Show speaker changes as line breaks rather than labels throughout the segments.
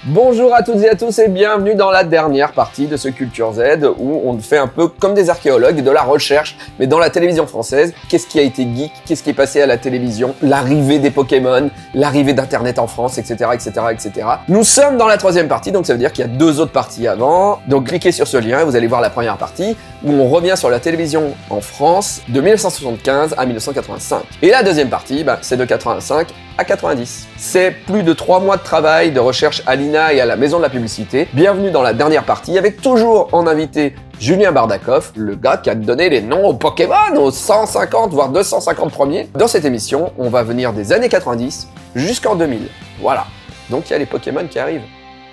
Bonjour à toutes et à tous et bienvenue dans la dernière partie de ce Culture Z où on fait un peu comme des archéologues, de la recherche, mais dans la télévision française. Qu'est-ce qui a été geek? Qu'est-ce qui est passé à la télévision? L'arrivée des Pokémon, l'arrivée d'Internet en France, etc., etc., etc. Nous sommes dans la troisième partie, donc ça veut dire qu'il y a deux autres parties avant. Donc cliquez sur ce lien et vous allez voir la première partie où on revient sur la télévision en France de 1975 à 1985. Et la deuxième partie, c'est de 85 à 90. C'est plus de 3 mois de travail, de recherche à l'INA et à la Maison de la Publicité. Bienvenue dans la dernière partie avec toujours en invité Julien Bardakov, le gars qui a donné les noms aux Pokémon, aux 150 voire 250 premiers. Dans cette émission, on va venir des années 90 jusqu'en 2000. Voilà. Donc il y a les Pokémon qui arrivent.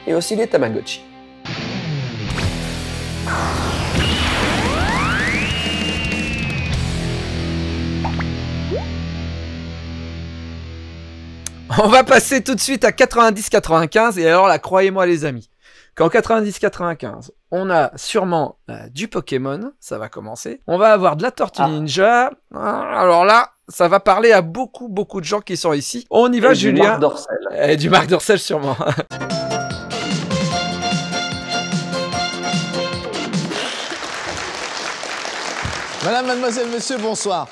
Et aussi les Tamagotchi. On va passer tout de suite à 90-95 et alors là, croyez-moi les amis, qu'en 90-95, on a sûrement du Pokémon, ça va commencer. On va avoir de la Tortue Ninja. Alors là, ça va parler à beaucoup de gens qui sont ici. On y va, et Julien. Du Marc Dorcel. Et du Marc Dorcel sûrement.
Madame, mademoiselle, monsieur, bonsoir.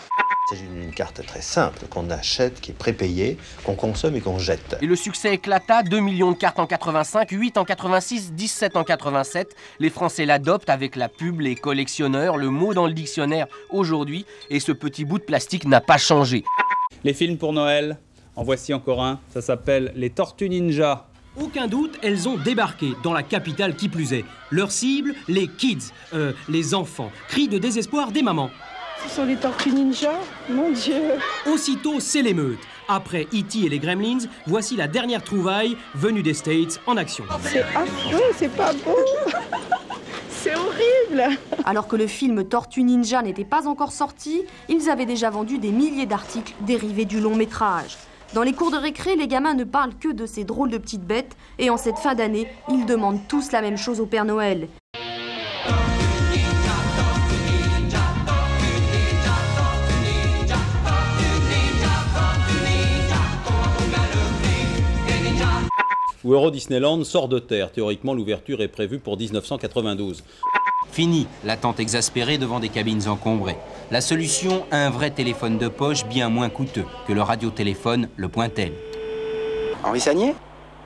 Il s'agit d'une carte très simple qu'on achète, qui est prépayée, qu'on consomme et qu'on jette.
Et le succès éclata, 2 millions de cartes en 85, 8 en 86, 17 en 87. Les Français l'adoptent avec la pub, les collectionneurs, le mot dans le dictionnaire aujourd'hui. Et ce petit bout de plastique n'a pas changé.
Les films pour Noël, en voici encore un, ça s'appelle Les Tortues Ninja.
Aucun doute, elles ont débarqué, dans la capitale qui plus est. Leur cible, les kids, les enfants. Cris de désespoir des mamans.
Ce sont les Tortues Ninja? Mon Dieu!
Aussitôt, c'est l'émeute. Après E.T. et les Gremlins, voici la dernière trouvaille venue des States en action.
C'est affreux, c'est pas beau! C'est horrible!
Alors que le film Tortue Ninja n'était pas encore sorti, ils avaient déjà vendu des milliers d'articles dérivés du long métrage. Dans les cours de récré, les gamins ne parlent que de ces drôles de petites bêtes, et en cette fin d'année, ils demandent tous la même chose au Père Noël.
Où Euro Disneyland sort de terre. Théoriquement, l'ouverture est prévue pour 1992.
Fini l'attente exaspérée devant des cabines encombrées. La solution, un vrai téléphone de poche bien moins coûteux que le radiotéléphone, le Pointel.
Henri Sagnier?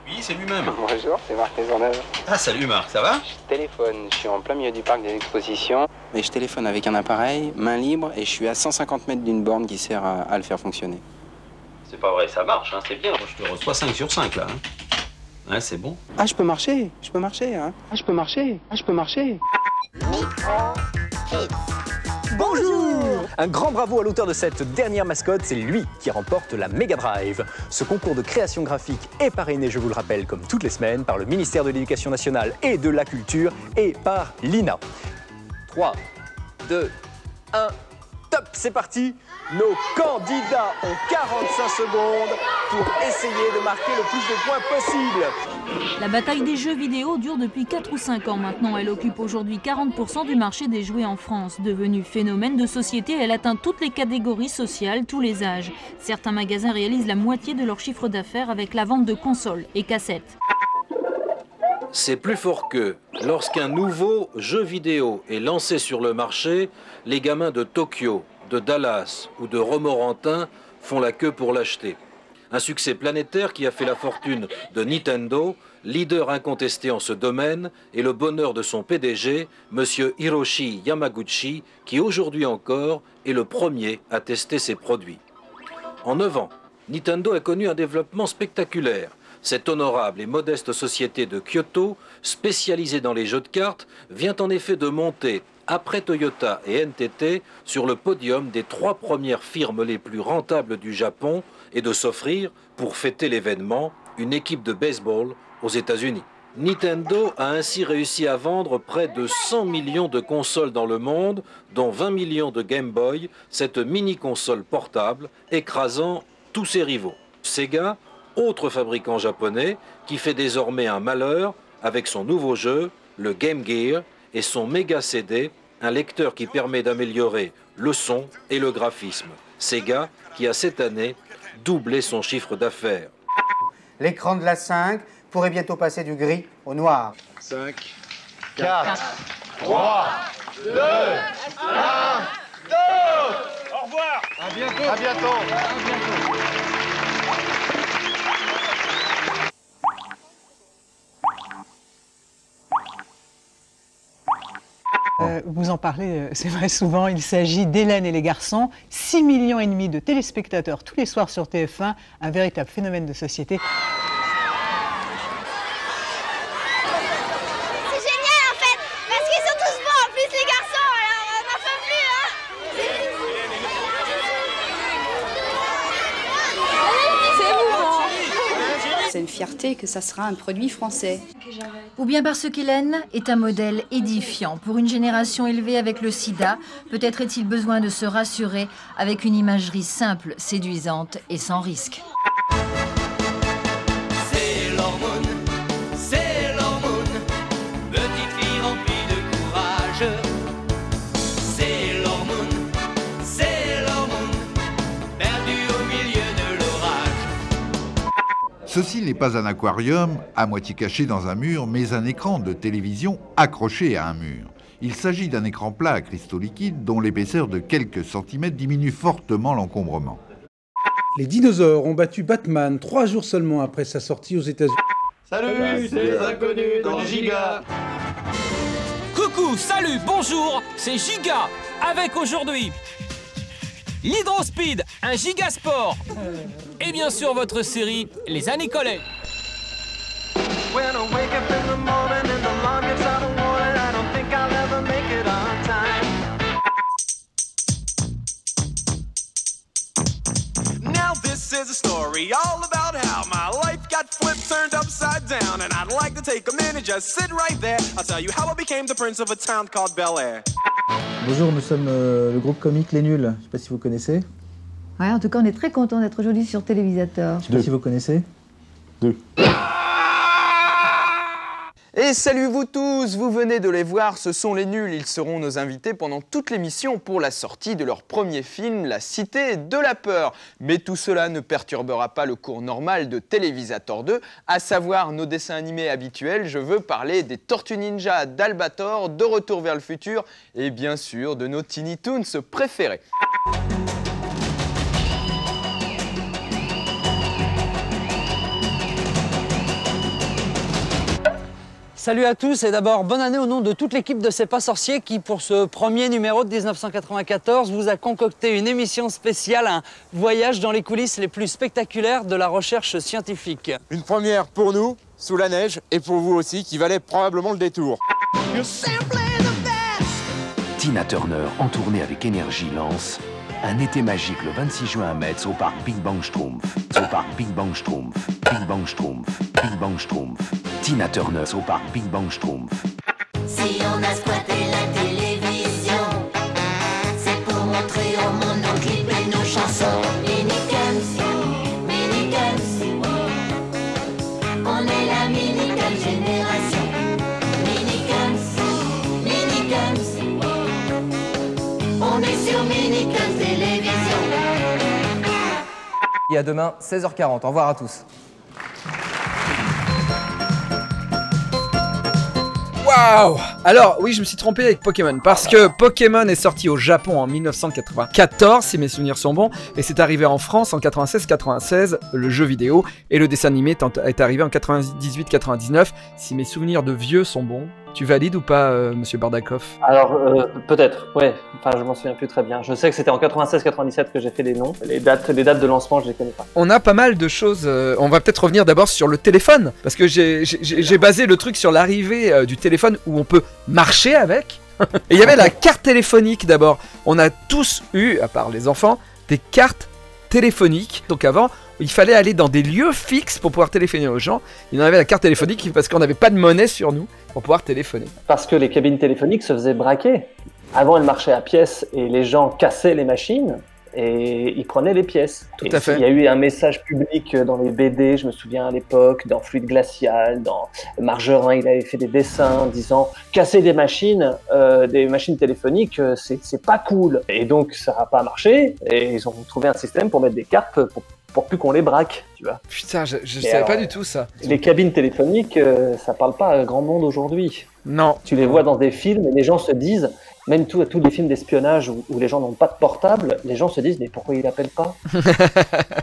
Oui, c'est lui-même.
Bonjour, c'est Marc Maisonneuve.
Ah, salut Marc, ça va?
Je téléphone, je suis en plein milieu du parc des expositions. Et je téléphone avec un appareil, main libre, et je suis à 150 mètres d'une borne qui sert à le faire fonctionner.
C'est pas vrai, ça marche, hein, c'est bien. Moi, je te reçois 5 sur 5 là. Hein. Ouais, c'est bon.
Ah, je peux marcher, hein. Ah, je peux marcher.
Bonjour! Un grand bravo à l'auteur de cette dernière mascotte, c'est lui qui remporte la Mega Drive. Ce concours de création graphique est parrainé, je vous le rappelle, comme toutes les semaines, par le ministère de l'Éducation nationale et de la Culture et par l'INA. 3, 2, 1, top, c'est parti! Nos candidats ont 45 secondes pour essayer de marquer le plus de points possible.
La bataille des jeux vidéo dure depuis 4 ou 5 ans maintenant. Elle occupe aujourd'hui 40% du marché des jouets en France. Devenue phénomène de société, elle atteint toutes les catégories sociales, tous les âges. Certains magasins réalisent la moitié de leur chiffre d'affaires avec la vente de consoles et cassettes.
C'est plus fort que lorsqu'un nouveau jeu vidéo est lancé sur le marché, les gamins de Tokyo, de Dallas ou de Romorantin font la queue pour l'acheter. Un succès planétaire qui a fait la fortune de Nintendo, leader incontesté en ce domaine, et le bonheur de son PDG, monsieur Hiroshi Yamaguchi, qui aujourd'hui encore est le premier à tester ses produits. En 9 ans, Nintendo a connu un développement spectaculaire. Cette honorable et modeste société de Kyoto, spécialisée dans les jeux de cartes, vient en effet de monter, après Toyota et NTT, sur le podium des 3 premières firmes les plus rentables du Japon et de s'offrir, pour fêter l'événement, une équipe de baseball aux États-Unis. Nintendo a ainsi réussi à vendre près de 100 millions de consoles dans le monde, dont 20 millions de Game Boy, cette mini-console portable écrasant tous ses rivaux. Sega, autre fabricant japonais, qui fait désormais un malheur avec son nouveau jeu, le Game Gear, et son méga CD, un lecteur qui permet d'améliorer le son et le graphisme. Sega qui a cette année doublé son chiffre d'affaires.
L'écran de la 5 pourrait bientôt passer du gris au noir.
5, 4, 3, 2, 1, 2. Au revoir. À bientôt. À bientôt. À bientôt.
Vous en parlez, c'est vrai souvent, il s'agit d'Hélène et les garçons, 6,5 millions de téléspectateurs tous les soirs sur TF1, un véritable phénomène de société.
C'est génial en fait, parce qu'ils sont tous beaux en plus les garçons, alors on n'en peut plus
C'est émouvant. C'est une fierté que ça sera un produit français.
Ou bien parce qu'Hélène est un modèle édifiant pour une génération élevée avec le sida. Peut-être est-il besoin de se rassurer avec une imagerie simple, séduisante et sans risque.
C'est l'hormone, petite fille remplie de courage. C'est l'hormone, perdue au milieu de l'orage.
Ceci n'est pas un aquarium à moitié caché dans un mur, mais un écran de télévision accroché à un mur. Il s'agit d'un écran plat à cristaux liquides dont l'épaisseur de quelques centimètres diminue fortement l'encombrement.
Les dinosaures ont battu Batman 3 jours seulement après sa sortie aux États-Unis.
Salut, c'est les inconnus dans Giga.
Coucou, salut, bonjour, c'est Giga, avec aujourd'hui l'Hydrospeed, un Gigasport, et bien sûr votre série Les Années Collège.
Now this is a story all about how my life got flipped, turned upside down, and I'd like to take a minute, just sit right there. I'll tell you how I became the prince of a town called Bel Air.
Bonjour, nous sommes le groupe comique Les Nuls. Je ne sais pas si vous connaissez.
Ouais, en tout cas, on est très content d'être aujourd'hui sur Télévisateur.
Je ne sais pas si vous connaissez. 2.
Et salut vous tous, vous venez de les voir, ce sont les nuls. Ils seront nos invités pendant toute l'émission pour la sortie de leur premier film, La Cité de la Peur. Mais tout cela ne perturbera pas le cours normal de Télévisateur 2, à savoir nos dessins animés habituels. Je veux parler des Tortues Ninja, d'Albator, de Retour vers le futur et bien sûr de nos Tiny Toons préférés.
Salut à tous et d'abord bonne année au nom de toute l'équipe de C'est pas sorcier qui pour ce premier numéro de 1994 vous a concocté une émission spéciale, un voyage dans les coulisses les plus spectaculaires de la recherche scientifique.
Une première pour nous, sous la neige, et pour vous aussi qui valait probablement le détour.
Tina Turner en tournée avec Énergie lance Un été magique le 26 juin à Metz au parc Big Bang Schtroumpf. Au parc Big Bang Schtroumpf. Big Bang Schtroumpf. Big Bang Schtroumpf. Tina Turner au parc Big Bang Schtroumpf.
Si on a squatté la télévision, c'est pour montrer au monde nos clips et nos chansons. Minicums, on est la Minicum génération. Minicums, on est sur Minicum Télévision.
Et à demain, 16h40. Au revoir à tous.
Waouh! Alors, oui, je me suis trompé avec Pokémon, parce que Pokémon est sorti au Japon en 1994, si mes souvenirs sont bons, et c'est arrivé en France en 96-96, le jeu vidéo, et le dessin animé est arrivé en 98-99, si mes souvenirs de vieux sont bons. Tu valides ou pas, monsieur Bardakov?
Alors, peut-être, ouais. Enfin, je m'en souviens plus très bien. Je sais que c'était en 96-97 que j'ai fait les noms. Les dates de lancement, je les connais pas.
On a pas mal de choses. On va peut-être revenir d'abord sur le téléphone, parce que j'ai basé le truc sur l'arrivée du téléphone où on peut marcher avec. Et il y avait la carte téléphonique d'abord. On a tous eu, à part les enfants, des cartes téléphoniques. Donc avant, il fallait aller dans des lieux fixes pour pouvoir téléphoner aux gens. Il en avait la carte téléphonique parce qu'on n'avait pas de monnaie sur nous pour pouvoir téléphoner.
Parce que les cabines téléphoniques se faisaient braquer. Avant, elles marchaient à pièces et les gens cassaient les machines et ils prenaient les pièces.
Tout à fait.
Il y a eu un message public dans les BD, je me souviens à l'époque, dans Fluide Glacial, dans Margerin, il avait fait des dessins en disant « Casser des machines téléphoniques, c'est pas cool ». Et donc, ça n'a pas marché et ils ont trouvé un système pour mettre des cartes pour plus qu'on les braque, tu vois.
Putain, je savais pas du tout ça.
Les cabines téléphoniques, ça parle pas à grand monde aujourd'hui.
Non.
Tu les vois dans des films et les gens se disent, même tous les films d'espionnage où les gens n'ont pas de portable, les gens se disent mais pourquoi il appelle pas?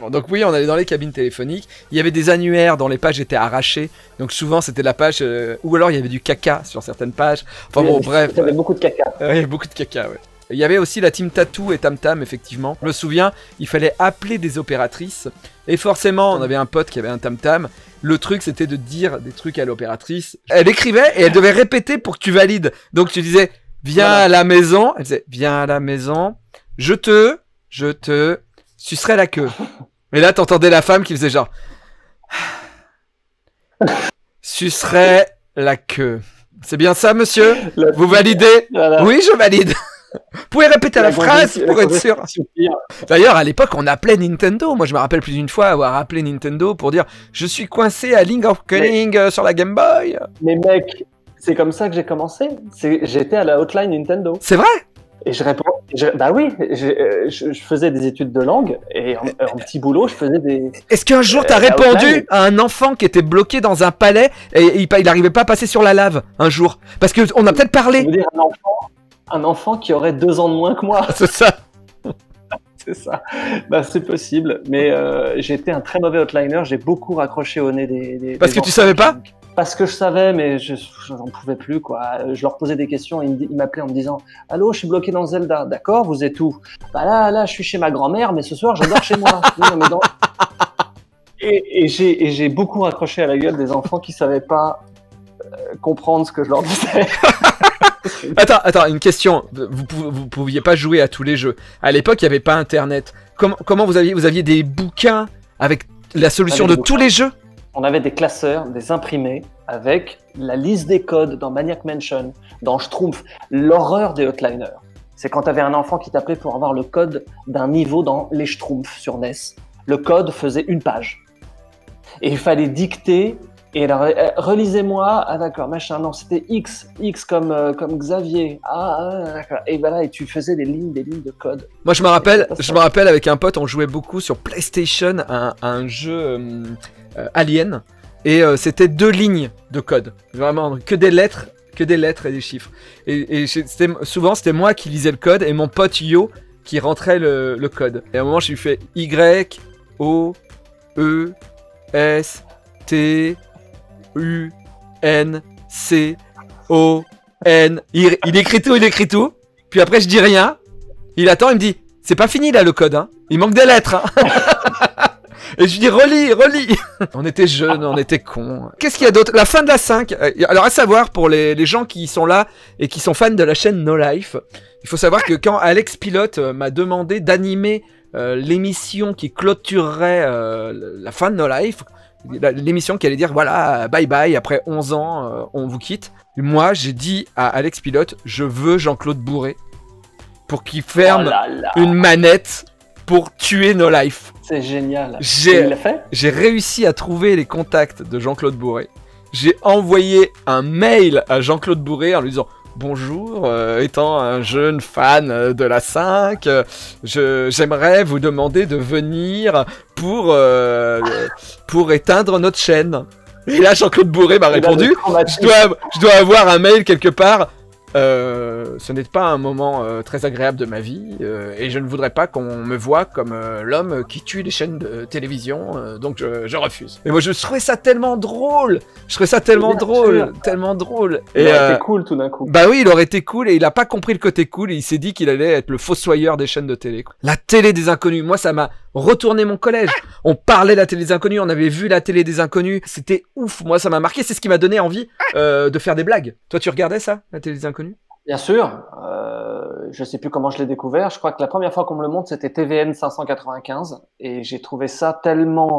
Bon, donc oui, on allait dans les cabines téléphoniques. Il y avait des annuaires dont les pages étaient arrachées. Donc souvent c'était la page ou alors il y avait du caca sur certaines pages. Enfin bon, bref.
Il y avait beaucoup de caca.
Il y avait beaucoup de caca, ouais. Il y avait aussi la team Tatou et Tam Tam, effectivement. Je me souviens, il fallait appeler des opératrices. Et forcément, on avait un pote qui avait un Tam Tam. Le truc, c'était de dire des trucs à l'opératrice. Elle écrivait et elle devait répéter pour que tu valides. Donc tu disais, viens à la maison. Elle disait, viens à la maison. Je te sucerai la queue. Et là, t'entendais la femme qui faisait genre, sucerai la queue. C'est bien ça, monsieur? Vous validez? Oui, je valide. Vous pouvez répéter la phrase pour être sûr. D'ailleurs, à l'époque, on appelait Nintendo. Moi, je me rappelle plus d'une fois avoir appelé Nintendo pour dire « Je suis coincé à Link of Cunning sur la Game Boy. »
Mais mec, c'est comme ça que j'ai commencé. J'étais à la hotline Nintendo.
C'est vrai?
Et je réponds... Bah oui, je faisais des études de langue et en petit boulot, je faisais des...
Est-ce qu'un jour, t'as répondu à un enfant qui était bloqué dans un palais et il n'arrivait pas à passer sur la lave un jour? Parce qu'on a peut-être parlé.
Je veux dire, un enfant qui aurait 2 ans de moins que moi.
C'est ça.
C'est ça. Bah, c'est possible. Mais j'étais un très mauvais hotliner. J'ai beaucoup raccroché au nez des
Parce que tu savais pas?
Parce que je savais, mais j'en pouvais plus, quoi. Je leur posais des questions et ils m'appelaient en me disant « Allô, je suis bloqué dans Zelda. » D'accord, vous êtes où? Bah là, je suis chez ma grand-mère, mais ce soir, je dors chez moi. Non, mais Et j'ai beaucoup raccroché à la gueule des enfants qui savaient pas comprendre ce que je leur disais.
Attends, une question. Vous pouviez pas jouer à tous les jeux. À l'époque, il n'y avait pas Internet. Comment vous aviez des bouquins avec la solution de tous les jeux?
On avait des classeurs, des imprimés, avec la liste des codes dans Maniac Mansion, dans Schtroumpf. L'horreur des hotliners, c'est quand tu avais un enfant qui t'appelait pour avoir le code d'un niveau dans les Schtroumpfs sur NES. Le code faisait 1 page. Et il fallait dicter... Et alors, relisez-moi, ah d'accord, machin, non, c'était X comme Xavier, d'accord, et voilà, et tu faisais des lignes de code.
Moi, je me rappelle avec un pote, on jouait beaucoup sur PlayStation à un jeu Alien, et c'était 2 lignes de code, vraiment, que des lettres et des chiffres. Et souvent, c'était moi qui lisais le code, et mon pote Yo qui rentrait le code. Et à un moment, je lui fais Y, O, E, S, T... U, N, C, O, N. Il écrit tout. Puis après, je dis rien. Il attend, il me dit, c'est pas fini là le code, hein. Il manque des lettres, hein. Et je lui dis, relis. On était jeunes, on était cons. Qu'est-ce qu'il y a d'autre? La fin de la 5. Alors, à savoir, pour les gens qui sont là et qui sont fans de la chaîne No Life, il faut savoir que quand Alex Pilote m'a demandé d'animer l'émission qui clôturerait la fin de No Life, l'émission qui allait dire voilà, bye bye, après 11 ans, on vous quitte. Moi, j'ai dit à Alex Pilote, je veux Jean-Claude Bourré pour qu'il ferme une manette pour tuer No Life.
C'est génial.
J'ai réussi à trouver les contacts de Jean-Claude Bourré. J'ai envoyé un mail à Jean-Claude Bourré en lui disant bonjour, étant un jeune fan de la 5, j'aimerais vous demander de venir pour éteindre notre chaîne. Et là, Jean-Claude Bourré m'a répondu, je dois avoir un mail quelque part. Ce n'est pas un moment très agréable de ma vie et je ne voudrais pas qu'on me voie comme l'homme qui tue les chaînes de télévision, donc je refuse. Et moi je trouvais ça tellement drôle, tellement drôle.
Et il aurait été cool tout d'un coup.
Bah oui, il aurait été cool et il a pas compris le côté cool et il s'est dit qu'il allait être le fossoyeur des chaînes de télé. La télé des inconnus, moi ça m'a retourné mon collège. On parlait de la télé des inconnus, on avait vu la télé des inconnus, c'était ouf, moi ça m'a marqué, c'est ce qui m'a donné envie de faire des blagues. Toi tu regardais ça, la télé des inconnus?
Bien sûr, je sais plus comment je l'ai découvert. Je crois que la première fois qu'on me le montre, c'était TVN 595, et j'ai trouvé ça tellement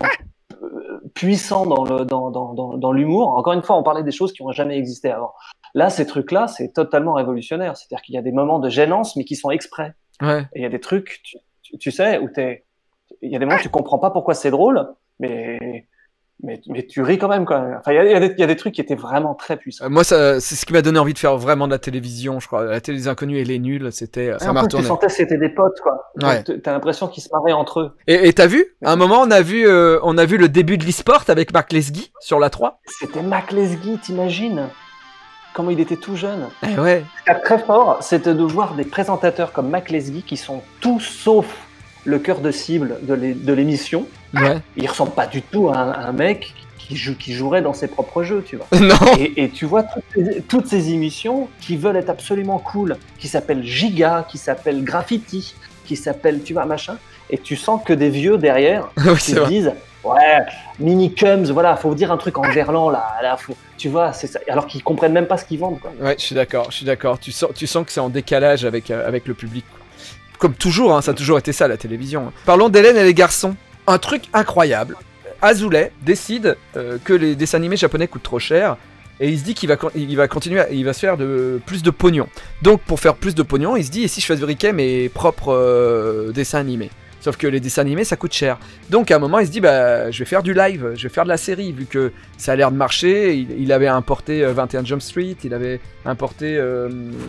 puissant dans l'humour. Encore une fois, on parlait des choses qui n'ont jamais existé avant. Là, ces trucs-là, c'est totalement révolutionnaire. C'est-à-dire qu'il y a des moments de gênance, mais qui sont exprès.
Ouais.
Et il y a des trucs, tu sais, où il y a des moments où tu comprends pas pourquoi c'est drôle, mais mais tu ris quand même. Enfin, il y a des trucs qui étaient vraiment très puissants.
Moi, c'est ce qui m'a donné envie de faire vraiment de la télévision, je crois. La télé des inconnus et les nuls, c'était, ça m'a retourné.
Tu sentais que c'était des potes, quoi.
Ouais.
T'as l'impression qu'ils se marraient entre eux.
Et t'as vu? À un moment, on a vu le début de l'e-sport avec Marc Lesguy sur la 3.
C'était Marc Lesguy, t'imagines? Comment il était tout jeune.
Eh ouais.
Ce qui est très fort, c'était de voir des présentateurs comme Marc Lesguy qui sont tous sauf le cœur de cible de l'émission.
Ouais.
Il ressemble pas du tout à un mec qui jouerait dans ses propres jeux, tu vois.
Non.
Et tu vois toutes ces émissions qui veulent être absolument cool, qui s'appellent Giga, qui s'appellent Graffiti, qui s'appellent, tu vois, machin. Et tu sens que des vieux derrière qui se disent, ouais, Minicums, voilà, faut dire un truc en verlan là, tu vois, c'est ça. Alors qu'ils comprennent même pas ce qu'ils vendent, quoi.
Ouais, je suis d'accord. Tu sens que c'est en décalage avec le public, quoi. Comme toujours, hein, ça a toujours été ça, la télévision. Parlons d'Hélène et les garçons. Un truc incroyable. Azoulay décide que les dessins animés japonais coûtent trop cher et il se dit qu'il va continuer, il va se faire plus de pognon. Donc pour faire plus de pognon, il se dit, et si je fabriquais mes propres dessins animés? Sauf que les dessins animés, ça coûte cher. Donc à un moment, il se dit, bah, je vais faire du live, je vais faire de la série, vu que ça a l'air de marcher. Il avait importé 21 Jump Street, il avait importé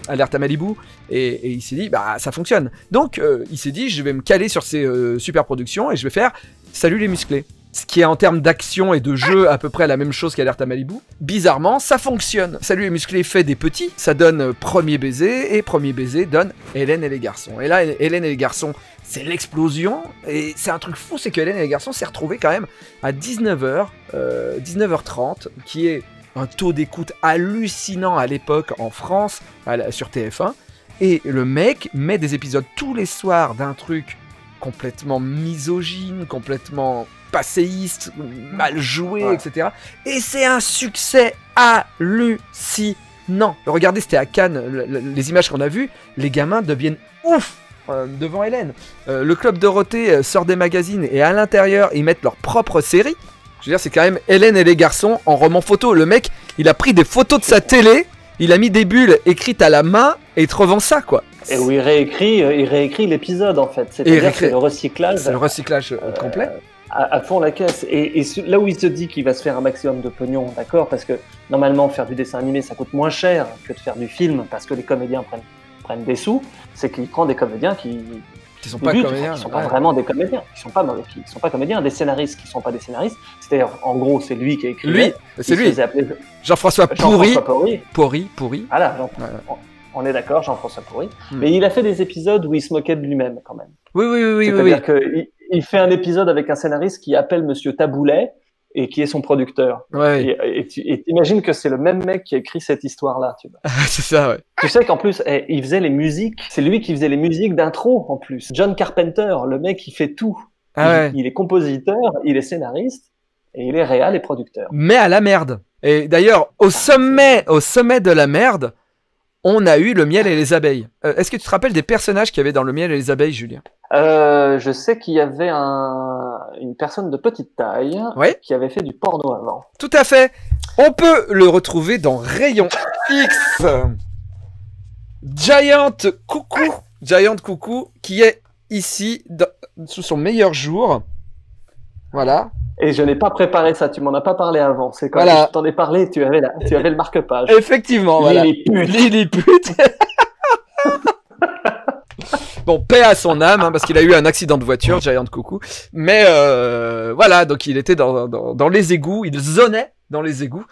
Alerte à Malibu, et il s'est dit, bah, ça fonctionne. Donc il s'est dit, je vais me caler sur ces super productions, et je vais faire Salut les musclés. Ce qui est en termes d'action et de jeu à peu près la même chose qu'Alerte à Malibu. Bizarrement, ça fonctionne. Salut les musclés fait des petits, ça donne Premier Baiser, et Premier Baiser donne Hélène et les garçons. Et là, Hélène et les garçons, c'est l'explosion, et c'est un truc fou, c'est que Hélène et les garçons s'est retrouvé quand même à 19h, 19h30, qui est un taux d'écoute hallucinant à l'époque en France, sur TF1, et le mec met des épisodes tous les soirs d'un truc complètement misogyne, complètement passéiste, mal joué, etc. Et c'est un succès hallucinant. Regardez, c'était à Cannes, les images qu'on a vues, les gamins deviennent ouf devant Hélène. Le Club Dorothée sort des magazines et à l'intérieur, ils mettent leur propre série. Je veux dire, c'est quand même Hélène et les garçons en roman photo. Le mec, il a pris des photos de sa télé, il a mis des bulles écrites à la main et il te revend ça, quoi.
Et où il réécrit l'épisode, en fait. C'est-à-dire que c'est le recyclage.
C'est le recyclage complet.
À fond la caisse. Et là où il se dit qu'il va se faire un maximum de pognon, d'accord, parce que normalement, faire du dessin animé, ça coûte moins cher que de faire du film, parce que les comédiens prennent des sous, c'est qu'il prend des comédiens qui sont pas comédiens, qui sont pas vraiment des comédiens, qui sont pas comédiens, des scénaristes qui sont pas des scénaristes. C'est-à-dire, en gros, c'est lui qui a écrit.
Lui, c'est lui.
Jean-François Pourri. Voilà, on est d'accord, Jean-François Pourri. Mais il a fait des épisodes où il se moquait de lui-même, quand même.
Oui.
C'est-à-dire qu'il fait un épisode avec un scénariste qui appelle Monsieur Taboulet et qui est son producteur.
Ouais.
Et t'imagines que c'est le même mec qui a écrit cette histoire-là, tu vois.
C'est ça, ouais.
Tu sais qu'en plus, il faisait les musiques. C'est lui qui faisait les musiques d'intro, en plus. John Carpenter, le mec, il fait tout. Il est compositeur, il est scénariste, et il est réal et producteur.
Mais à la merde. Et d'ailleurs, au sommet de la merde, on a eu le miel et les abeilles. Est-ce que tu te rappelles des personnages qu'il y avait dans le miel et les abeilles, Julien?
Je sais qu'il y avait une personne de petite taille qui avait fait du porno avant.
Tout à fait. On peut le retrouver dans Rayon X. Giant Coucou, qui est ici sous son meilleur jour. Voilà.
Et je n'ai pas préparé ça, tu m'en as pas parlé avant. C'est quand je t'en ai parlé, tu avais le marque-page.
Effectivement, voilà. Lilliput. Bon, paix à son âme, hein, parce qu'il a eu un accident de voiture, Giant Coucou. Mais voilà, donc il était dans les égouts, il zonait dans les égouts.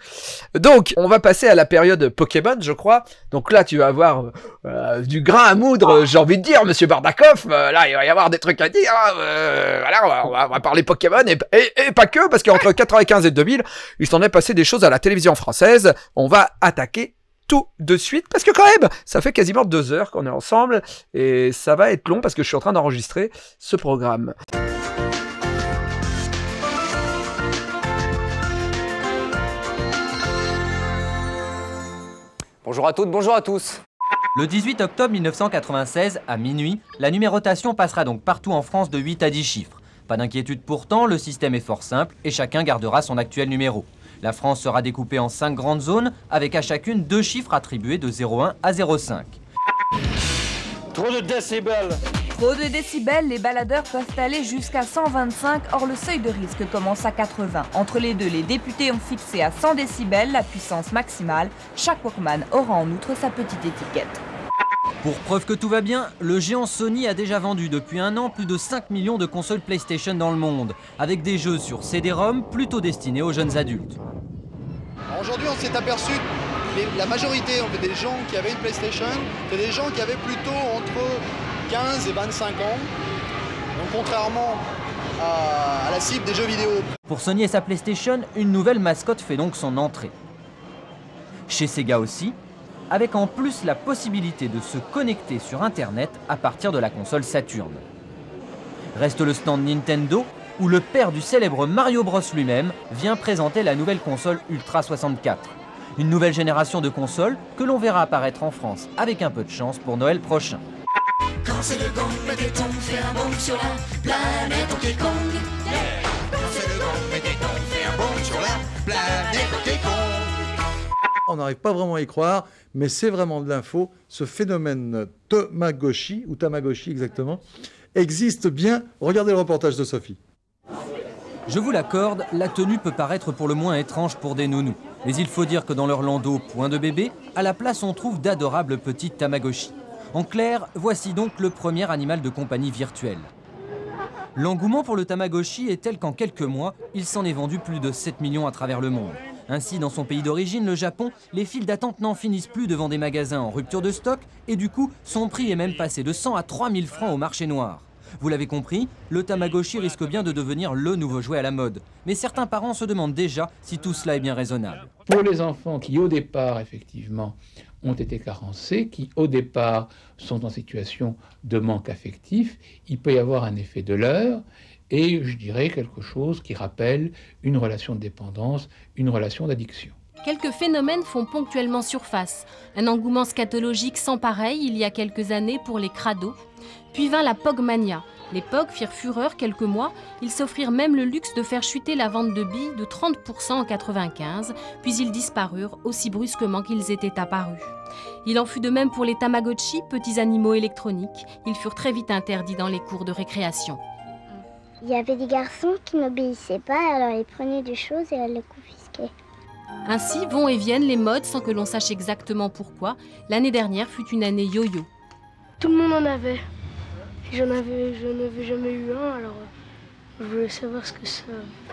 Donc, on va passer à la période Pokémon, je crois. Donc là, tu vas avoir du grain à moudre, j'ai envie de dire, monsieur Bardakov. Là, il va y avoir des trucs à dire. Voilà, on va parler Pokémon, et pas que, parce qu'entre 95 et 2000, il s'en est passé des choses à la télévision française. On va attaquer tout de suite, parce que quand même, ça fait quasiment 2 heures qu'on est ensemble, et ça va être long, parce que je suis en train d'enregistrer ce programme.
Bonjour à toutes, bonjour à tous. Le 18 octobre 1996, à minuit, la numérotation passera donc partout en France de 8 à 10 chiffres. Pas d'inquiétude pourtant, le système est fort simple et chacun gardera son actuel numéro. La France sera découpée en 5 grandes zones, avec à chacune 2 chiffres attribués de 0,1 à 0,5.
Trop de décibels.
Trop de décibels, les baladeurs peuvent aller jusqu'à 125, or le seuil de risque commence à 80. Entre les deux, les députés ont fixé à 100 décibels la puissance maximale. Chaque Walkman aura en outre sa petite étiquette.
Pour preuve que tout va bien, le géant Sony a déjà vendu depuis un an plus de 5 millions de consoles PlayStation dans le monde, avec des jeux sur CD-ROM plutôt destinés aux jeunes adultes.
Aujourd'hui, on s'est aperçu que la majorité des gens qui avaient une PlayStation, c'était des gens qui avaient plutôt entre 15 et 25 ans. Donc contrairement à la cible des jeux vidéo.
Pour Sony et sa PlayStation, une nouvelle mascotte fait donc son entrée. Chez Sega aussi, avec en plus la possibilité de se connecter sur Internet à partir de la console Saturn. Reste le stand Nintendo, où le père du célèbre Mario Bros lui-même vient présenter la nouvelle console Ultra 64. Une nouvelle génération de consoles que l'on verra apparaître en France avec un peu de chance pour Noël prochain.
Quand c'est le gong, mettez-on, fait un bond sur la planète Donkey Kong. Yeah. Quand c'est le gong, mettez-on, fait un bond sur la planète Donkey Kong.
On n'arrive pas vraiment à y croire, mais c'est vraiment de l'info. Ce phénomène Tamagotchi, ou Tamagotchi exactement, existe bien. Regardez le reportage de Sophie.
Je vous l'accorde, la tenue peut paraître pour le moins étrange pour des nounous. Mais il faut dire que dans leur landau point de bébé, à la place on trouve d'adorables petits Tamagotchi. En clair, voici donc le premier animal de compagnie virtuel. L'engouement pour le Tamagotchi est tel qu'en quelques mois, il s'en est vendu plus de 7 millions à travers le monde. Ainsi, dans son pays d'origine, le Japon, les files d'attente n'en finissent plus devant des magasins en rupture de stock et du coup, son prix est même passé de 100 à 3000 francs au marché noir. Vous l'avez compris, le Tamagotchi risque bien de devenir le nouveau jouet à la mode. Mais certains parents se demandent déjà si tout cela est bien raisonnable.
Pour les enfants qui, au départ, effectivement, ont été carencés, qui, au départ, sont en situation de manque affectif, il peut y avoir un effet de leurre et, je dirais, quelque chose qui rappelle une relation de dépendance, une relation d'addiction.
Quelques phénomènes font ponctuellement surface. Un engouement scatologique sans pareil il y a quelques années pour les crados. Puis vint la Pogmania. Les Pogs firent fureur quelques mois. Ils s'offrirent même le luxe de faire chuter la vente de billes de 30% en 95. Puis ils disparurent aussi brusquement qu'ils étaient apparus. Il en fut de même pour les Tamagotchi, petits animaux électroniques. Ils furent très vite interdits dans les cours de récréation.
Il y avait des garçons qui n'obéissaient pas, alors ils prenaient des choses et les confisquaient.
Ainsi vont et viennent les modes sans que l'on sache exactement pourquoi. L'année dernière fut une année yo-yo.
Tout le monde en avait. Je n'avais jamais eu un, alors je voulais savoir ce que ça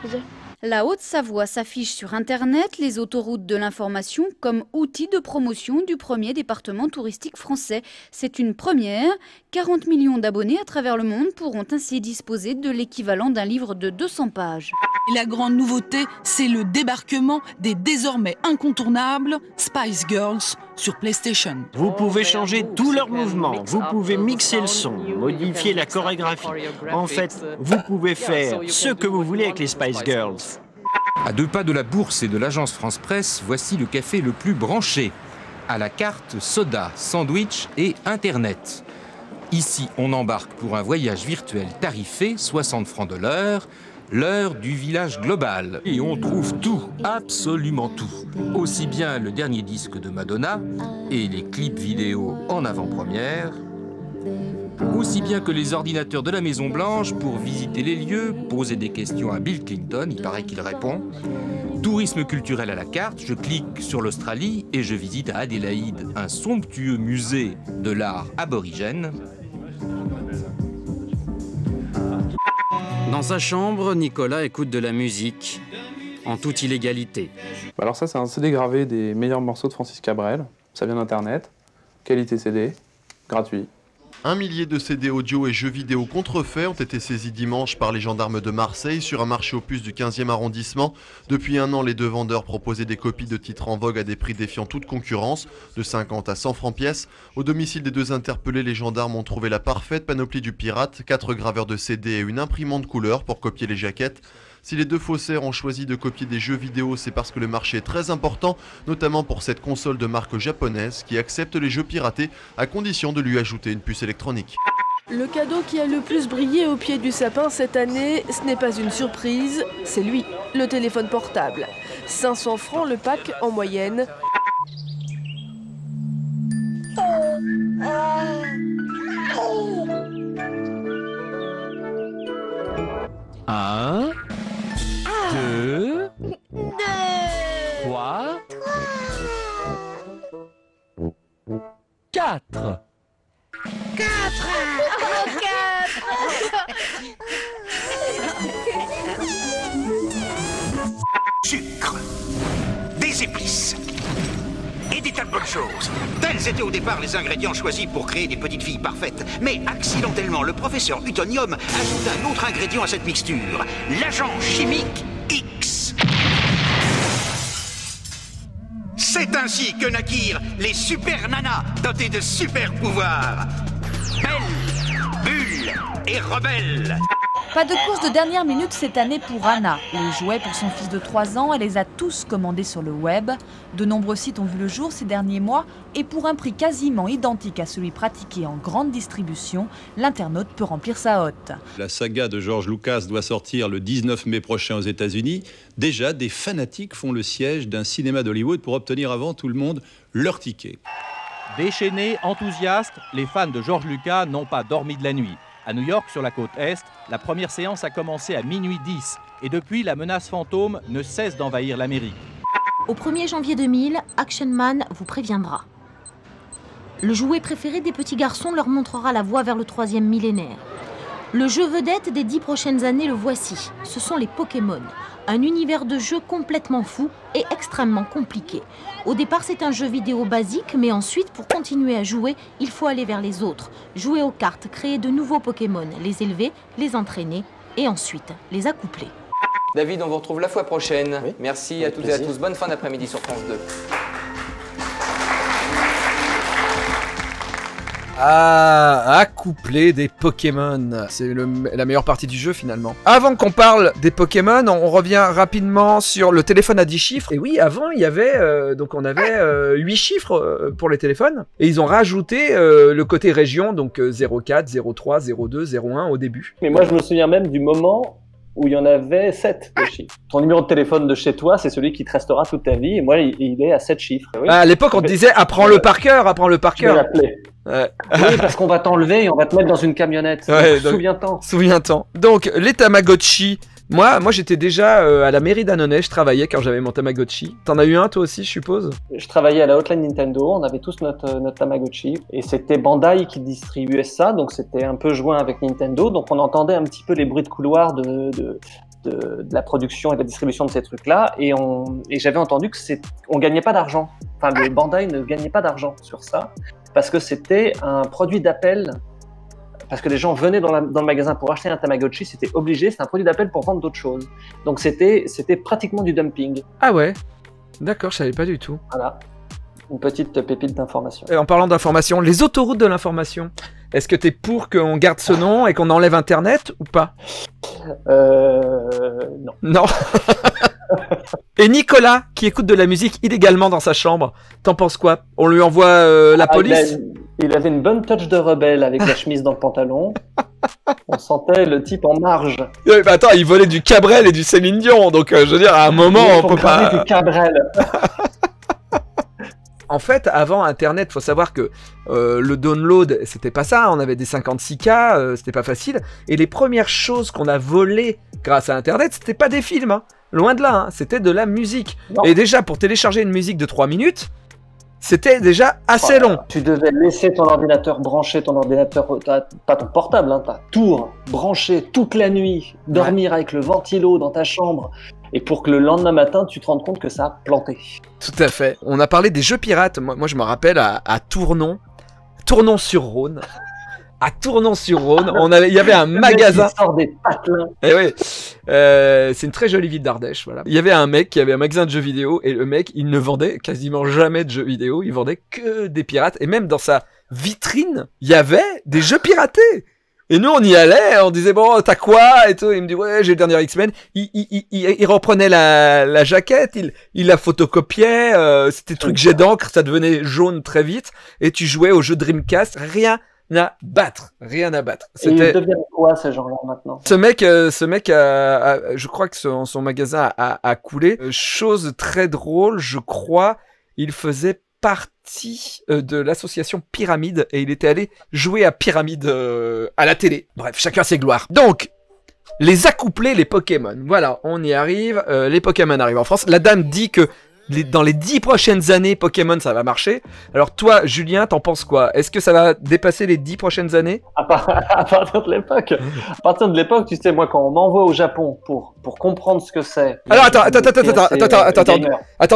faisait.
La Haute-Savoie s'affiche sur Internet, les autoroutes de l'information, comme outil de promotion du premier département touristique français. C'est une première. 40 millions d'abonnés à travers le monde pourront ainsi disposer de l'équivalent d'un livre de 200 pages.
Et la grande nouveauté, c'est le débarquement des désormais incontournables Spice Girls sur PlayStation.
Vous pouvez changer tous leurs mouvements, vous pouvez mixer le son, modifier la chorégraphie. En fait, vous pouvez faire ce que vous voulez avec les Spice Girls.
À 2 pas de la bourse et de l'agence France Presse, voici le café le plus branché. À la carte, soda, sandwich et Internet. Ici, on embarque pour un voyage virtuel tarifé, 60 francs de l'heure du village global. Et on trouve tout, absolument tout. Aussi bien le dernier disque de Madonna et les clips vidéo en avant-première, aussi bien que les ordinateurs de la Maison Blanche pour visiter les lieux, poser des questions à Bill Clinton, il paraît qu'il répond. Tourisme culturel à la carte, je clique sur l'Australie et je visite à Adélaïde un somptueux musée de l'art aborigène.
Dans sa chambre, Nicolas écoute de la musique, en toute illégalité.
Alors ça, c'est un CD gravé des meilleurs morceaux de Francis Cabrel. Ça vient d'Internet, qualité CD, gratuit.
1 millier de CD audio et jeux vidéo contrefaits ont été saisis dimanche par les gendarmes de Marseille sur un marché aux puces du 15e arrondissement. Depuis un an, les deux vendeurs proposaient des copies de titres en vogue à des prix défiant toute concurrence, de 50 à 100 francs pièce. Au domicile des deux interpellés, les gendarmes ont trouvé la parfaite panoplie du pirate, 4 graveurs de CD et une imprimante couleur pour copier les jaquettes. Si les deux faussaires ont choisi de copier des jeux vidéo, c'est parce que le marché est très important, notamment pour cette console de marque japonaise qui accepte les jeux piratés à condition de lui ajouter une puce électronique.
Le cadeau qui a le plus brillé au pied du sapin cette année, ce n'est pas une surprise, c'est lui, le téléphone portable. 500 francs le pack en moyenne.
4.
4.
Sucre, des épices et des tas de bonnes choses. Tels étaient au départ les ingrédients choisis pour créer des petites filles parfaites. Mais accidentellement, le professeur Utonium ajoute un autre ingrédient à cette mixture, l'agent chimique X. C'est ainsi que naquirent les super nanas dotées de super pouvoirs. Belles, bulles et rebelles.
Pas de course de dernière minute cette année pour Anna. Les jouets pour son fils de 3 ans, elle les a tous commandés sur le web. De nombreux sites ont vu le jour ces derniers mois et pour un prix quasiment identique à celui pratiqué en grande distribution, l'internaute peut remplir sa hotte.
La saga de George Lucas doit sortir le 19 mai prochain aux États-Unis. Déjà, des fanatiques font le siège d'un cinéma d'Hollywood pour obtenir avant tout le monde leur ticket.
Déchaînés, enthousiastes, les fans de George Lucas n'ont pas dormi de la nuit. À New York, sur la côte Est, la première séance a commencé à minuit 10 et depuis, la menace fantôme ne cesse d'envahir l'Amérique.
Au 1er janvier 2000, Action Man vous préviendra. Le jouet préféré des petits garçons leur montrera la voie vers le 3e millénaire. Le jeu vedette des 10 prochaines années, le voici. Ce sont les Pokémon. Un univers de jeu complètement fou et extrêmement compliqué. Au départ, c'est un jeu vidéo basique, mais ensuite, pour continuer à jouer, il faut aller vers les autres. Jouer aux cartes, créer de nouveaux Pokémon, les élever, les entraîner et ensuite les accoupler.
David, on vous retrouve la fois prochaine. Oui, merci à toutes et à tous. Bonne fin d'après-midi sur France 2.
Ah, accoupler des Pokémon. C'est la meilleure partie du jeu finalement. Avant qu'on parle des Pokémon, on revient rapidement sur le téléphone à 10 chiffres. Et oui, avant il y avait, donc on avait 8 chiffres pour les téléphones. Et ils ont rajouté le côté région, donc 04, 03, 02, 01 au début.
Mais moi je me souviens même du moment où il y en avait 7 de chiffres. Ton numéro de téléphone de chez toi, c'est celui qui te restera toute ta vie, et moi, il est à 7 chiffres. Oui.
À l'époque, on te disait, apprends-le par cœur, apprends-le par cœur.
Je vais l'appeler. Ouais. Oui, parce qu'on va t'enlever et on va te mettre dans une camionnette.
Ouais,
souviens-t'en.
Souviens-t'en. Donc, les Tamagotchi. Moi, j'étais déjà à la mairie d'Annonay, je travaillais quand j'avais mon Tamagotchi. T'en as eu un toi aussi, je suppose?
Je travaillais à la hotline Nintendo, on avait tous notre Tamagotchi. Et c'était Bandai qui distribuait ça, donc c'était un peu joint avec Nintendo. Donc on entendait un petit peu les bruits de couloir de la production et de la distribution de ces trucs-là. Et j'avais entendu que on gagnait pas d'argent. Enfin, le Bandai ne gagnait pas d'argent sur ça, parce que c'était un produit d'appel. Parce que les gens venaient dans le magasin pour acheter un Tamagotchi, c'était obligé, c'est un produit d'appel pour vendre d'autres choses. Donc c'était pratiquement du dumping.
Ah ouais, d'accord, je savais pas du tout.
Voilà, une petite pépite d'information.
Et en parlant d'information, les autoroutes de l'information, est-ce que t'es pour qu'on garde ce nom et qu'on enlève Internet ou pas?
Non.
Non. Et Nicolas, qui écoute de la musique illégalement dans sa chambre, t'en penses quoi? On lui envoie la police?
Il avait une bonne touch de rebelle avec la chemise dans le pantalon. On sentait le type en marge.
Ouais, bah attends, il volait du Cabrel et du Céline Dion, donc je veux dire, à un moment, on peut pas...
du Cabrel.
En fait, avant Internet, faut savoir que le download, c'était pas ça, on avait des 56K, c'était pas facile. Et les premières choses qu'on a volées grâce à Internet, c'était pas des films, hein. Loin de là, hein. C'était de la musique. Non. Et déjà, pour télécharger une musique de 3 minutes, c'était déjà assez long.
Tu devais laisser ton ordinateur branché, pas ton portable, hein, ta tour branchée toute la nuit, dormir avec le ventilo dans ta chambre. Et pour que le lendemain matin, tu te rendes compte que ça a planté.
Tout à fait. On a parlé des jeux pirates. Moi je me rappelle à Tournon-sur-Rhône. À Tournon-sur-Rhône, il y avait un magasin.
Il sort des patelins.
Et oui, c'est une très jolie ville d'Ardèche. Voilà. Il y avait un mec qui avait un magasin de jeux vidéo et le mec, il ne vendait quasiment jamais de jeux vidéo. Il vendait que des pirates. Et même dans sa vitrine, il y avait des jeux piratés. Et nous, on y allait, on disait, bon, t'as quoi? Et tout. Il me dit, ouais, j'ai le dernier X-Men. Il reprenait la jaquette, il la photocopiait, c'était truc jet d'encre, ça devenait jaune très vite. Et tu jouais au jeu Dreamcast, rien à battre. Et
ils deviennent quoi, ces gens-là, maintenant?
Ce mec je crois que son magasin a coulé. Chose très drôle, je crois, il faisait partie de l'association Pyramide et il était allé jouer à Pyramide à la télé. Bref, chacun ses gloires. Donc, les accoupler, les Pokémon. Voilà, on y arrive. Les Pokémon arrivent en France. La dame dit que dans les 10 prochaines années, Pokémon, ça va marcher. Alors toi, Julien, t'en penses quoi? Est-ce que ça va dépasser les 10 prochaines années?
À partir de l'époque. À partir de l'époque, tu sais, moi, quand on m'envoie au Japon pour comprendre ce que c'est...
Alors attends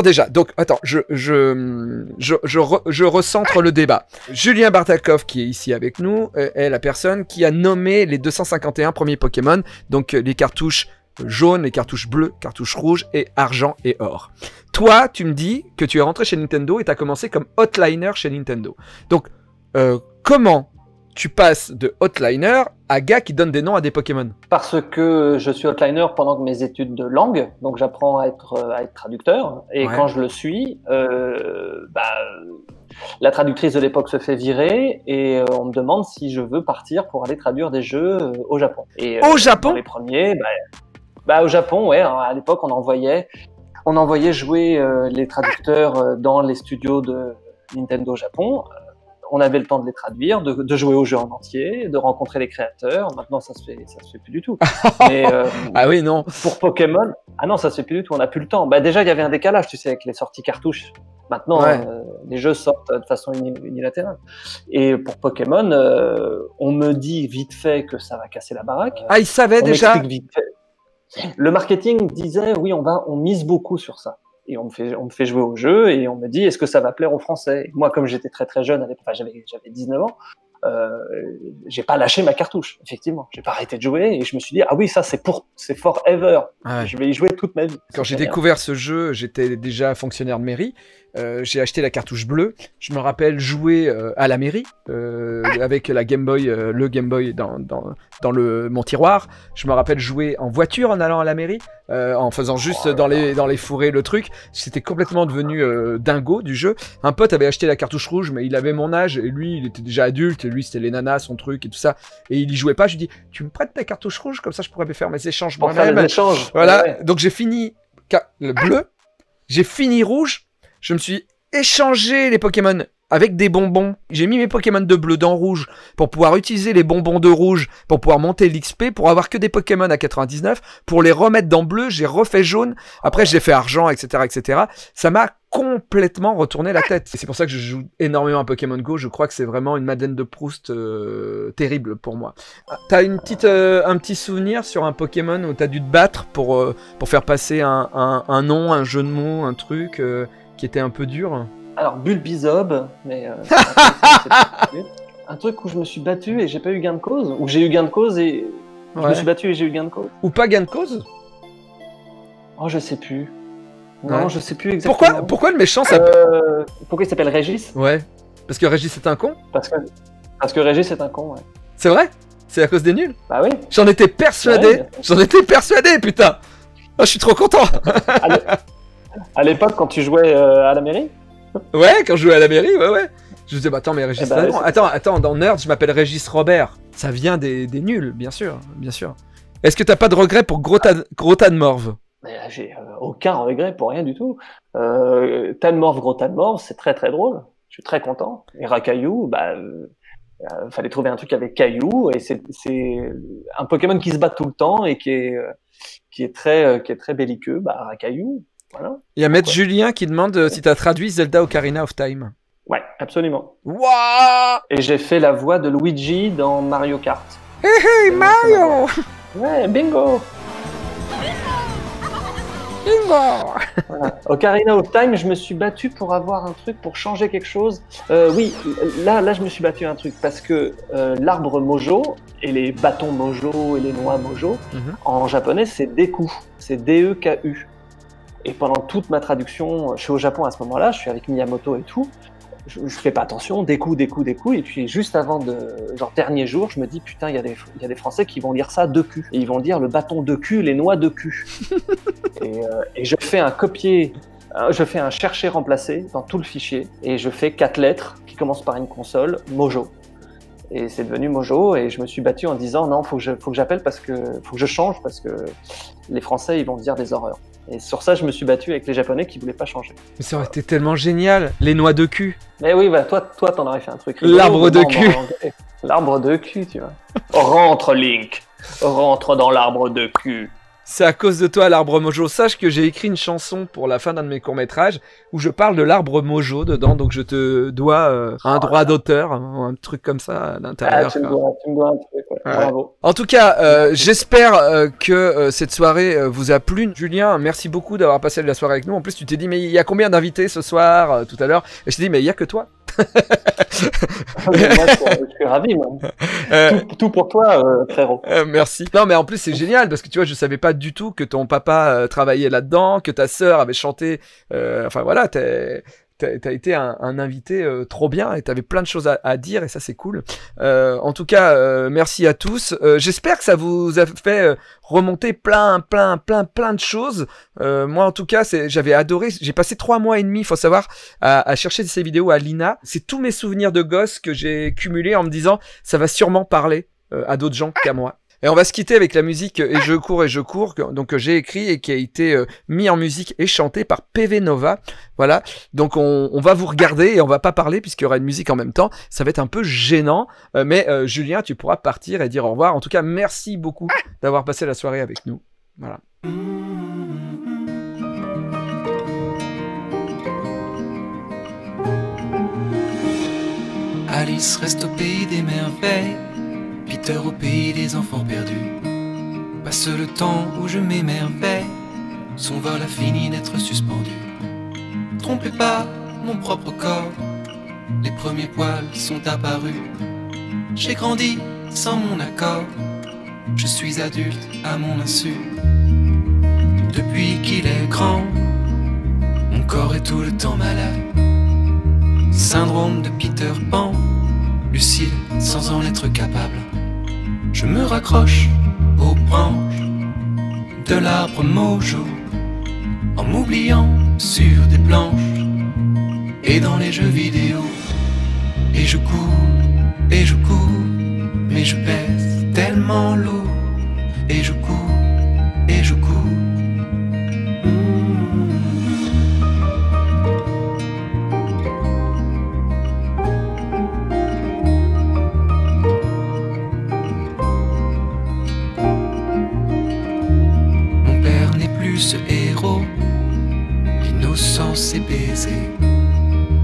déjà. Donc attends, je recentre le débat. Julien Bartakov, qui est ici avec nous, est la personne qui a nommé les 251 premiers Pokémon, donc les cartouches jaunes, les cartouches bleues, cartouches rouges et argent et or. Toi, tu me dis que tu es rentré chez Nintendo et tu as commencé comme hotliner chez Nintendo. Donc, comment tu passes de hotliner à gars qui donne des noms à des Pokémon?
Parce que je suis hotliner pendant mes études de langue, donc j'apprends à être traducteur, et quand je le suis, la traductrice de l'époque se fait virer, et on me demande si je veux partir pour aller traduire des jeux au Japon. Et,
au Japon?
Les premiers, au Japon, ouais, à l'époque on envoyait jouer les traducteurs dans les studios de Nintendo Japon. On avait le temps de les traduire, de jouer au jeu en entier, de rencontrer les créateurs. Maintenant, ça se fait plus du tout. Mais,
ah oui, non.
Pour Pokémon, non, ça se fait plus du tout. On n'a plus le temps. Déjà, il y avait un décalage, tu sais, avec les sorties cartouches. Maintenant, les jeux sortent de façon unilatérale. Et pour Pokémon, on me dit vite fait que ça va casser la baraque.
Ah, ils savaient déjà.
Vite fait. Le marketing disait, oui, on mise beaucoup sur ça. Et on me fait jouer au jeu et on me dit, est-ce que ça va plaire aux Français? Et moi, comme j'étais très très jeune, j'avais 19 ans, j'ai pas lâché ma cartouche, effectivement. J'ai pas arrêté de jouer et je me suis dit, ah oui, ça c'est forever. Je vais y jouer toute ma vie.
Quand j'ai découvert ce jeu, j'étais déjà fonctionnaire de mairie. J'ai acheté la cartouche bleue. Je me rappelle jouer à la mairie avec la Game Boy, le Game Boy dans mon tiroir. Je me rappelle jouer en voiture en allant à la mairie, en faisant juste dans les fourrés le truc. C'était complètement devenu dingo du jeu. Un pote avait acheté la cartouche rouge, mais il avait mon âge et lui, il était déjà adulte. Et lui, c'était les nanas, son truc et tout ça. Et il y jouait pas. Je lui dis, tu me prêtes ta cartouche rouge comme ça, je pourrais faire mes échanges moi-même. Voilà. Ouais. Donc j'ai fini le bleu, j'ai fini rouge. Je me suis échangé les Pokémon avec des bonbons. J'ai mis mes Pokémon de bleu dans rouge pour pouvoir utiliser les bonbons de rouge pour pouvoir monter l'XP, pour avoir que des Pokémon à 99. Pour les remettre dans bleu, j'ai refait jaune. Après, j'ai fait argent, etc., etc. Ça m'a complètement retourné la tête. C'est pour ça que je joue énormément à Pokémon Go. Je crois que c'est vraiment une Madeleine de Proust terrible pour moi. T'as un petit souvenir sur un Pokémon où t'as dû te battre pour faire passer un nom, un jeu de mots, un truc qui était un peu dur?
Alors, Bulbizob, mais un truc où je me suis battu et j'ai pas eu gain de cause, ou j'ai eu gain de cause et je me suis battu et j'ai eu gain de cause.
Ou pas gain de cause?
Oh, je sais plus. Non, je sais plus exactement.
Pourquoi le méchant
pourquoi il s'appelle Régis?
Ouais. Parce que Régis est un con?
Parce que Régis est un con, ouais.
C'est vrai? C'est à cause des nuls?
Bah oui.
J'en étais persuadé. Putain. Oh, je suis trop content.
À l'époque, quand tu jouais à la mairie?
Ouais, quand je jouais à la mairie, ouais. Je me disais, attends, mais Régis, attends, dans Nerd, je m'appelle Régis Robert. Ça vient des nuls, bien sûr. Est-ce que t'as pas de regret pour Grotanmorve?
J'ai aucun regret pour rien du tout. Tanmorve, Grotanmorve, c'est très très drôle. Je suis très content. Et Rakaillou, fallait trouver un truc avec Caillou, et c'est un Pokémon qui se bat tout le temps et qui est très belliqueux. Rakaillou. Voilà.
Il y a Maître Julien qui demande si tu as traduit Zelda Ocarina of Time.
Ouais, absolument.
Wouah!
Et j'ai fait la voix de Luigi dans Mario Kart.
Hey Mario!
Ouais, bingo! Voilà. Ocarina of Time, je me suis battu pour avoir un truc, pour changer quelque chose. Oui, là, je me suis battu un truc, parce que l'arbre Mojo, et les bâtons Mojo, et les noix Mojo, en japonais, c'est Deku. C'est D-E-K-U. Et pendant toute ma traduction, je suis au Japon à ce moment-là, je suis avec Miyamoto et tout, je fais pas attention, des coups, et puis juste avant dernier jour, je me dis, putain, il y a des Français qui vont lire ça de cul, et ils vont dire le bâton de cul, les noix de cul. et je fais un chercher-remplacer dans tout le fichier, et je fais 4 lettres qui commencent par une console, Mojo. Et c'est devenu Mojo, et je me suis battu en disant, non, faut que j'appelle faut que je change, parce que les Français, ils vont dire des horreurs. Et sur ça, je me suis battu avec les Japonais qui voulaient pas changer.
Mais ça aurait été tellement génial, les noix de cul.
Mais oui, toi, t'en aurais fait un truc.
L'arbre de cul.
L'arbre de cul, tu vois. Rentre, Link. Rentre dans l'arbre de cul.
C'est à cause de toi, l'arbre mojo. Sache que j'ai écrit une chanson pour la fin d'un de mes courts-métrages où je parle de l'arbre mojo dedans, donc je te dois un droit d'auteur, un truc comme ça à l'intérieur.
Tu me dois un truc, ouais. Bravo.
En tout cas, j'espère que cette soirée vous a plu. Julien, merci beaucoup d'avoir passé la soirée avec nous. En plus, tu t'es dit, mais il y a combien d'invités ce soir tout à l'heure? Et je t'ai dit, mais il n'y a que toi.
Moi, je suis ravi, moi. Tout pour toi, frérot.
Merci. Non, mais en plus, c'est génial parce que tu vois, je savais pas du tout que ton papa travaillait là-dedans, que ta sœur avait chanté. Enfin voilà, t'as été un invité trop bien et t'avais plein de choses à dire et ça c'est cool. En tout cas, merci à tous. J'espère que ça vous a fait remonter plein de choses. Moi en tout cas, j'avais adoré. J'ai passé 3 mois et demi, faut savoir, à chercher ces vidéos à l'INA. C'est tous mes souvenirs de gosse que j'ai cumulés en me disant ça va sûrement parler à d'autres gens qu'à moi. Et on va se quitter avec la musique Et je cours, donc que j'ai écrit et qui a été mis en musique et chanté par PV Nova. Voilà, donc on va vous regarder et on va pas parler puisqu'il y aura une musique en même temps. Ça va être un peu gênant, mais Julien, tu pourras partir et dire au revoir. En tout cas, merci beaucoup d'avoir passé la soirée avec nous. Voilà.
Alice reste au pays des merveilles, Peter au pays des enfants perdus. Passe le temps où je m'émerveille, son vol a fini d'être suspendu. Trompez pas mon propre corps, les premiers poils sont apparus. J'ai grandi sans mon accord, je suis adulte à mon insu. Depuis qu'il est grand, mon corps est tout le temps malade. Syndrome de Peter Pan, lucide sans en être capable. Je me raccroche aux branches de l'arbre mojo, en m'oubliant sur des planches et dans les jeux vidéo. Et je cours, mais je pèse tellement lourd. Et je cours. Ce héros, l'innocence est baisée.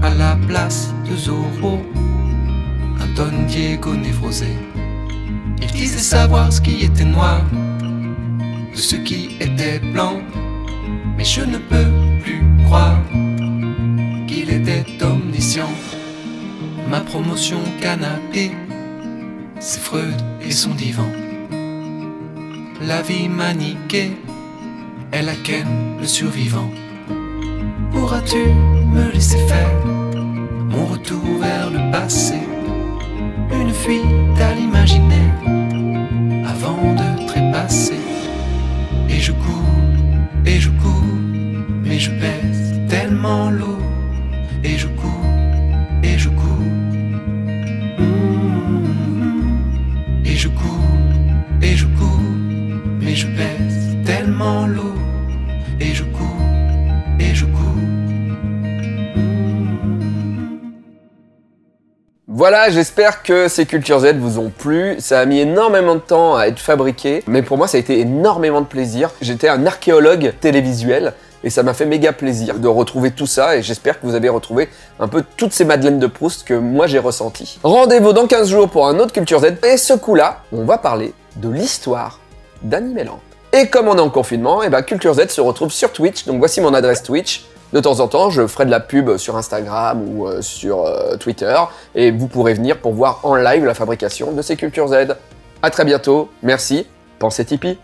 À la place de Zorro, un Don Diego névrosé. Il disait savoir ce qui était noir de ce qui était blanc, mais je ne peux plus croire qu'il était omniscient. Ma promotion canapé, c'est Freud et son divan. La vie m'a niqué, elle a ken le survivant. Pourras-tu me laisser faire mon retour vers le passé, une fuite à l'imaginaire avant de trépasser? Et je cours, mais je pèse tellement lourd. Et je cours. Et je cours, mais je pèse tellement lourd. Et je cours.
Voilà, j'espère que ces Culture Z vous ont plu. Ça a mis énormément de temps à être fabriqué, mais pour moi ça a été énormément de plaisir. J'étais un archéologue télévisuel et ça m'a fait méga plaisir de retrouver tout ça et j'espère que vous avez retrouvé un peu toutes ces Madeleines de Proust que moi j'ai ressenties. Rendez-vous dans 15 jours pour un autre Culture Z et ce coup-là, on va parler de l'histoire d'Animeland. Et comme on est en confinement, et ben Culture Z se retrouve sur Twitch, donc voici mon adresse Twitch. De temps en temps, je ferai de la pub sur Instagram ou sur Twitter, et vous pourrez venir pour voir en live la fabrication de ces Culture Z. A très bientôt, merci, pensez Tipeee.